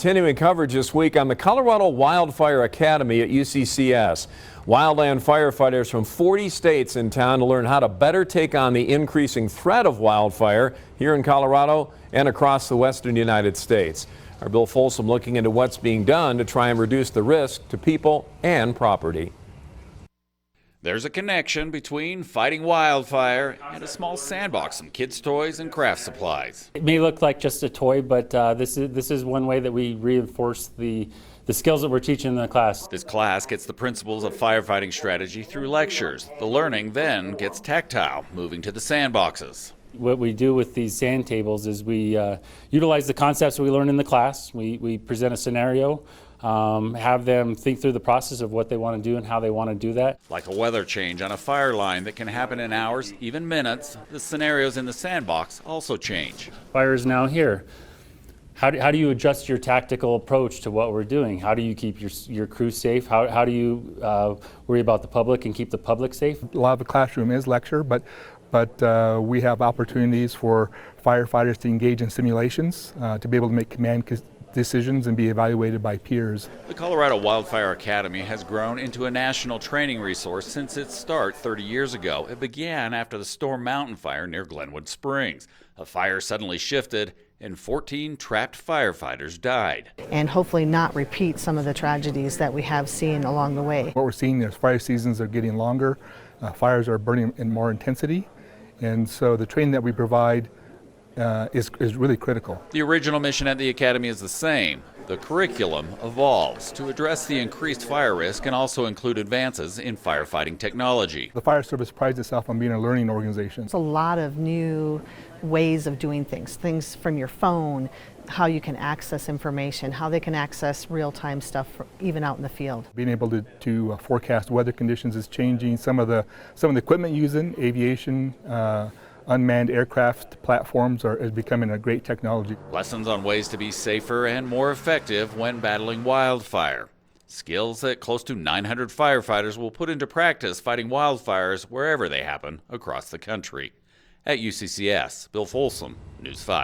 continuing coverage this week on the Colorado Wildfire Academy at UCCS. Wildland firefighters from 40 states in town to learn how to better take on the increasing threat of wildfire here in Colorado and across the western United States. Our Bill Folsom looking into what's being done to try and reduce the risk to people and property. There's a connection between fighting wildfire and a small sandbox, some kids' toys and craft supplies. It may look like just a toy, but this is one way that we reinforce the skills that we're teaching in the class. This class gets the principles of firefighting strategy through lectures. The learning then gets tactile, moving to the sandboxes. What we do with these sand tables is we utilize the concepts we learn in the class. We present a scenario, have them think through the process of what they want to do and how they want to do that. Like a weather change on a fire line that can happen in hours, even minutes, the scenarios in the sandbox also change. Fire is now here. How do you adjust your tactical approach to what we're doing? How do you keep your crew safe? How do you worry about the public and keep the public safe? A lot of the classroom is lecture, but we have opportunities for firefighters to engage in simulations, to be able to make command decisions and be evaluated by peers. The Colorado Wildfire Academy has grown into a national training resource since its start 30 years ago. It began after the Storm Mountain fire near Glenwood Springs. A fire suddenly shifted and 14 trapped firefighters died. And hopefully not repeat some of the tragedies that we have seen along the way. What we're seeing is fire seasons are getting longer, fires are burning in more intensity, and so the training that we provide is really critical. The original mission at the Academy is the same. The curriculum evolves to address the increased fire risk and also include advances in firefighting technology. The fire service prides itself on being a learning organization. It's a lot of new ways of doing things from your phone, how you can access information, how they can access real-time stuff even out in the field. Being able to forecast weather conditions is changing. Some of the equipment used in aviation, unmanned aircraft platforms is becoming a great technology. Lessons on ways to be safer and more effective when battling wildfire. Skills that close to 900 firefighters will put into practice fighting wildfires wherever they happen across the country. At UCCS, Bill Folsom, News 5.